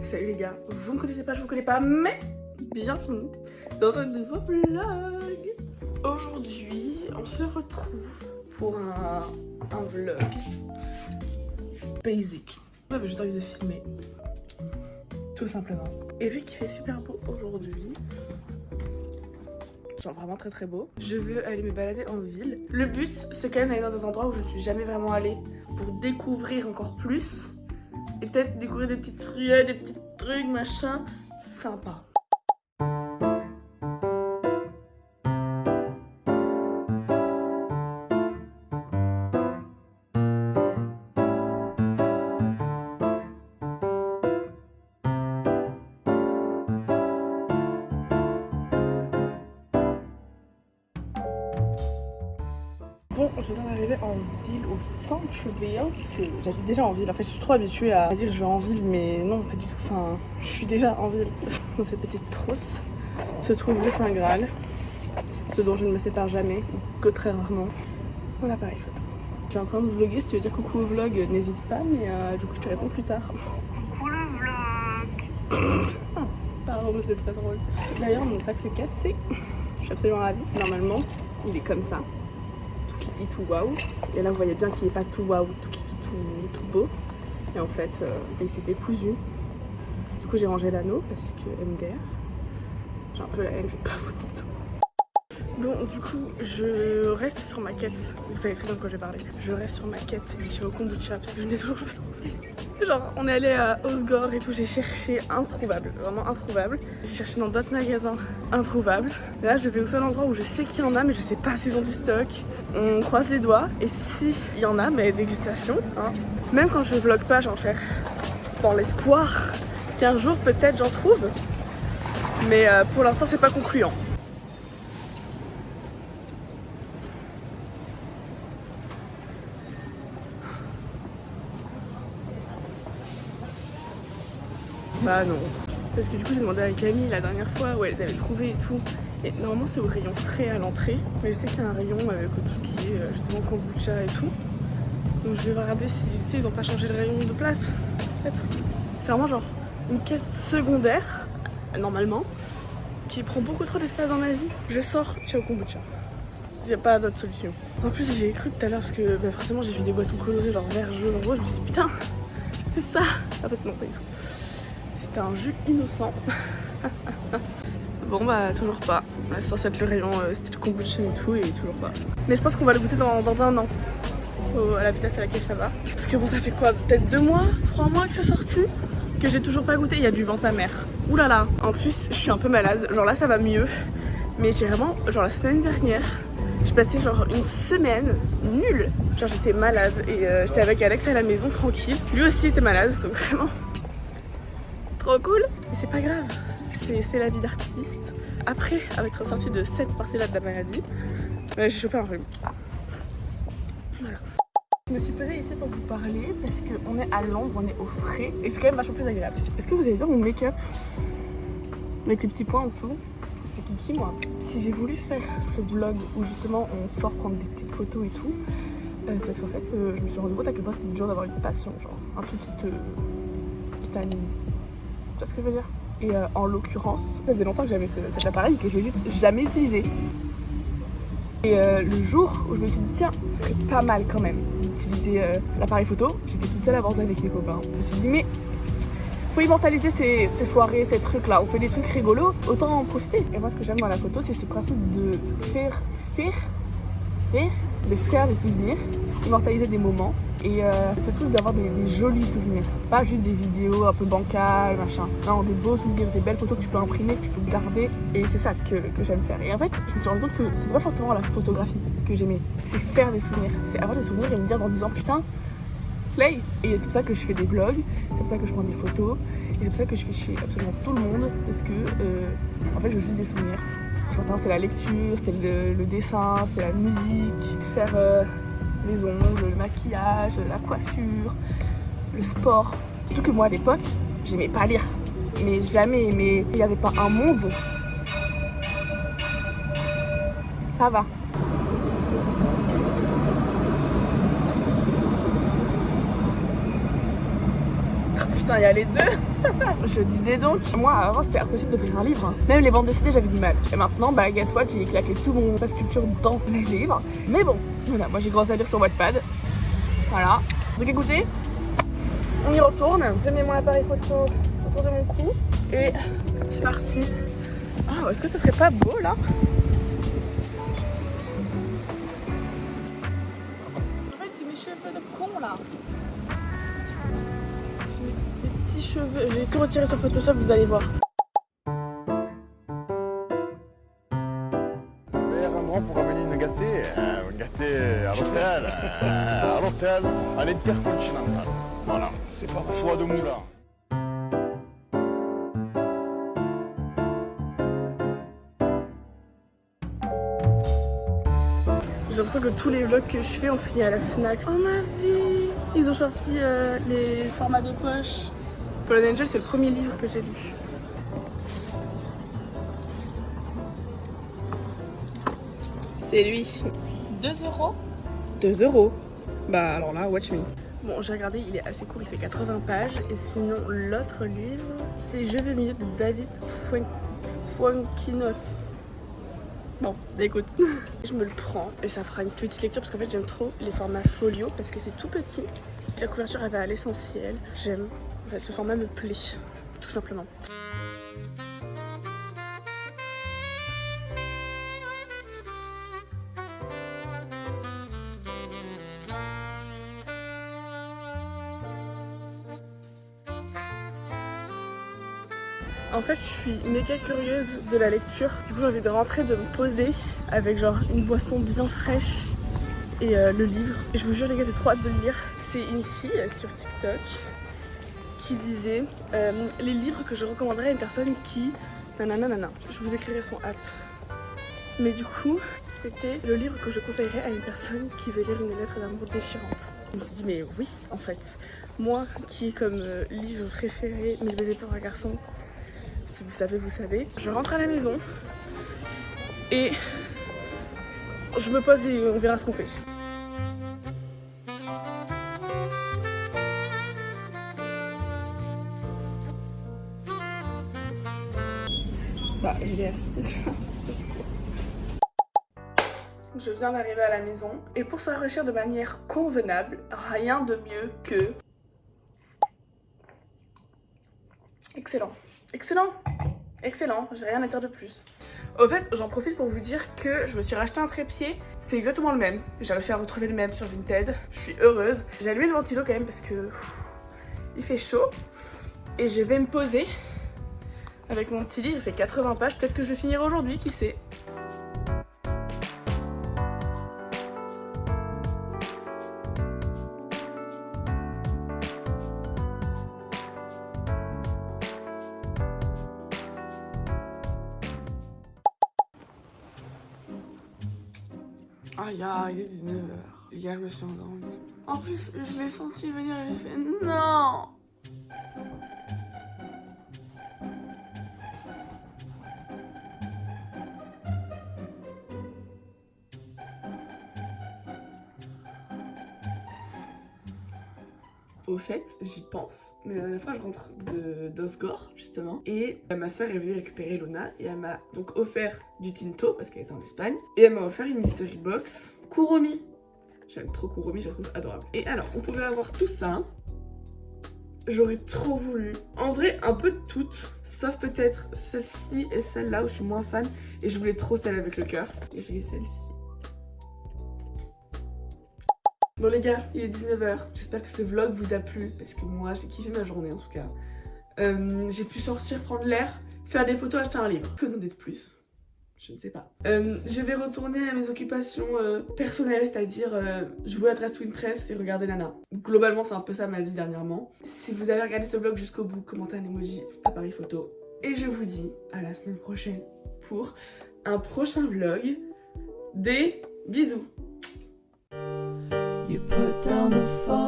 Salut les gars, vous me connaissez pas, je vous connais pas, mais bienvenue dans un nouveau vlog. Aujourd'hui, on se retrouve pour un vlog basic. J'avais juste envie de filmer, tout simplement. Et vu qu'il fait super beau aujourd'hui, genre vraiment très très beau, je veux aller me balader en ville. Le but, c'est quand même d'aller dans des endroits où je ne suis jamais vraiment allée pour découvrir encore plus. Et peut-être découvrir des petites ruelles, des petits trucs, machin, sympa. Bon, je viens d'arriver en ville, au centre-ville, parce que j'habite déjà en ville. En fait, je suis trop habituée à dire je vais en ville, mais non, pas du tout. Enfin, je suis déjà en ville. Dans cette petite trousse se trouve le Saint Graal, ce dont je ne me sépare jamais, ou que très rarement. Mon appareil photo. Je suis en train de vlogger, si tu veux dire coucou au vlog, n'hésite pas, mais du coup, je te réponds plus tard. Coucou le vlog. Pardon, mais c'est très drôle. D'ailleurs, mon sac s'est cassé. Je suis absolument ravie. Normalement, il est comme ça. Tout waouh, et là vous voyez bien qu'il n'est pas tout waouh, tout kiki, tout beau, et en fait il s'était cousu. Du coup j'ai rangé l'anneau parce que MDR, j'ai un peu la haine, je vais pas vous dire tout. Bon, du coup je reste sur ma quête, vous savez très bien de quoi je vais parler, je reste sur ma quête du chai au kombucha parce que je n'ai toujours pas trouvé. Genre on est allé à Osgore et tout, j'ai cherché introuvable, vraiment introuvable. J'ai cherché dans d'autres magasins, introuvable. Là je vais au seul endroit où je sais qu'il y en a mais je sais pas s'ils ont du stock. On croise les doigts et si il y en a, mais dégustation, hein. Même quand je vlog pas, j'en cherche dans l'espoir qu'un jour peut-être j'en trouve. Mais pour l'instant c'est pas concluant. Bah non. Parce que du coup j'ai demandé à Camille la dernière fois où elles avaient trouvé et tout. Et normalement c'est au rayon frais à l'entrée. Mais je sais qu'il y a un rayon avec tout ce qui est justement kombucha et tout. Donc je vais regarder si ils ont pas changé le rayon de place. Peut-être. C'est vraiment genre une quête secondaire, normalement, qui prend beaucoup trop d'espace dans ma vie. Je sors chai au kombucha. Il n'y a pas d'autre solution. En plus j'ai cru tout à l'heure parce que bah, forcément j'ai vu des boissons colorées genre vert, jaune, rose. Je me suis dit putain, c'est ça. En fait non, pas du tout. C'était un jus innocent. Bon bah toujours pas. Là, c'est censé être le rayon style kombucha et tout et toujours pas. Mais je pense qu'on va le goûter dans un an. À la vitesse à laquelle ça va. Parce que bon ça fait quoi, peut-être 2 mois, 3 mois que c'est sorti, que j'ai toujours pas goûté. Il y a du vent sa mère. Ouh là là. En plus je suis un peu malade. Genre là ça va mieux. Mais j'ai vraiment, genre la semaine dernière, j'ai passé genre une semaine nulle. Genre j'étais malade et j'étais avec Alex à la maison tranquille. Lui aussi était malade, donc vraiment trop cool. Mais c'est pas grave, c'est la vie d'artiste. Après être sortie de cette partie-là de la maladie, j'ai chopé un rhume. Voilà. Je me suis posée ici pour vous parler parce qu'on est à l'ombre, on est au frais et c'est quand même vachement plus agréable. Est-ce que vous avez vu mon make-up avec les petits points en dessous? C'est kiki moi. Si j'ai voulu faire ce vlog où justement on sort prendre des petites photos et tout, c'est parce qu'en fait je me suis rendu compte à quel point c'était dur d'avoir une passion, genre un truc qui t'anime. Tu vois ce que je veux dire? Et en l'occurrence, ça faisait longtemps que j'avais cet appareil que je l'ai juste jamais utilisé. Et le jour où je me suis dit tiens, ce serait pas mal quand même d'utiliser l'appareil photo, j'étais toute seule à Bordeaux avec les copains. Je me suis dit mais faut immortaliser ces soirées, ces trucs là, on fait des trucs rigolos, autant en profiter. Et moi ce que j'aime dans la photo c'est ce principe de faire des souvenirs, immortaliser des moments. Et c'est le truc d'avoir des jolis souvenirs, pas juste des vidéos un peu bancales, machin. Non, des beaux souvenirs, des belles photos que tu peux imprimer, que tu peux garder. Et c'est ça que j'aime faire. Et en fait, je me suis rendu compte que c'était pas forcément la photographie que j'aimais, c'est faire des souvenirs. C'est avoir des souvenirs et me dire dans 10 ans, putain, slay. Et c'est pour ça que je fais des vlogs, c'est pour ça que je prends des photos. Et c'est pour ça que je fais chez absolument tout le monde, parce que en fait, je veux juste des souvenirs. Pour certains, c'est la lecture, c'est le dessin, c'est la musique, faire les ongles, le maquillage, la coiffure, le sport. Surtout que moi à l'époque, j'aimais pas lire. Mais jamais aimé. Il n'y avait pas un monde. Ça va. Oh, putain, il y a les deux. Je disais donc, moi avant c'était impossible d'ouvrir un livre. Même les bandes dessinées j'avais du mal. Et maintenant, bah guess what, j'ai claqué tout mon passe culture dans les livres. Mais bon, voilà, moi j'ai commencé à lire sur Wattpad. Voilà. Donc écoutez, on y retourne. Je mets mon appareil photo autour de mon cou. Et c'est parti. Ah, est-ce que ça serait pas beau là? En fait, j'ai mes cheveux de con là. J'ai des petits cheveux. J'ai tout retiré sur Photoshop, vous allez voir. Pour amener une gâtée à l'hôtel, à l'Intercontinental. Voilà, c'est pas choix de moulin. J'ai l'impression que tous les vlogs que je fais on finit à la Fnac. Oh ma vie! Ils ont sorti les formats de poche. Fallen Angel, c'est le premier livre que j'ai lu. C'est lui. 2 €. 2 €. Bah alors là, watch me. Bon, j'ai regardé, il est assez court, il fait 80 pages. Et sinon, l'autre livre, c'est Je veux mieux de David Fuenquinos. Bon, bah écoute, je me le prends et ça fera une petite lecture parce qu'en fait j'aime trop les formats folio parce que c'est tout petit. La couverture elle va à l'essentiel. J'aime, en fait ce format me plaît, tout simplement. En fait, je suis méga curieuse de la lecture. Du coup, j'ai envie de rentrer, de me poser avec genre une boisson bien fraîche et le livre. Et je vous jure les gars, j'ai trop hâte de le lire. C'est une fille sur TikTok qui disait les livres que je recommanderais à une personne qui... nanana. Je vous écrirai son hâte. Mais du coup, c'était le livre que je conseillerais à une personne qui veut lire une lettre d'amour déchirante. Je me suis dit, mais oui, en fait. Moi, qui est comme livre préféré, Mille baisers pour un garçon, si vous savez, vous savez. Je rentre à la maison et je me pose et on verra ce qu'on fait. Bah, j'ai Je viens d'arriver à la maison et pour se rafraîchir de manière convenable, rien de mieux que... Excellent. Excellent. Excellent, j'ai rien à dire de plus. Au fait, j'en profite pour vous dire que je me suis racheté un trépied. C'est exactement le même. J'ai réussi à retrouver le même sur Vinted. Je suis heureuse. J'ai allumé le ventilo quand même parce que il fait chaud. Et je vais me poser avec mon petit livre. Il fait 80 pages. Peut-être que je vais finir aujourd'hui, qui sait. Aïe, il est 19 h. Les gars, je me suis endormie. En plus, je l'ai senti venir et j'ai fait non. Au fait, j'y pense, mais la dernière fois je rentre d'Osgore justement et ma soeur est venue récupérer Luna et elle m'a donc offert du Tinto parce qu'elle était en Espagne et elle m'a offert une mystery box Kuromi. J'aime trop Kuromi, je la trouve adorable. Et alors, on pouvait avoir tout ça. J'aurais trop voulu. En vrai, un peu de toutes, sauf peut-être celle-ci et celle-là où je suis moins fan et je voulais trop celle avec le cœur. Et j'ai eu celle-ci. Bon les gars, il est 19 h. J'espère que ce vlog vous a plu parce que moi j'ai kiffé ma journée en tout cas. J'ai pu sortir, prendre l'air, faire des photos, acheter un livre. Que demander de plus? Je ne sais pas. Je vais retourner à mes occupations personnelles, c'est-à-dire jouer à Dress to Impress et regarder Nana. Globalement c'est un peu ça ma vie dernièrement. Si vous avez regardé ce vlog jusqu'au bout, commentez un emoji, appareil photo. Et je vous dis à la semaine prochaine pour un prochain vlog. Des bisous. You put down the phone.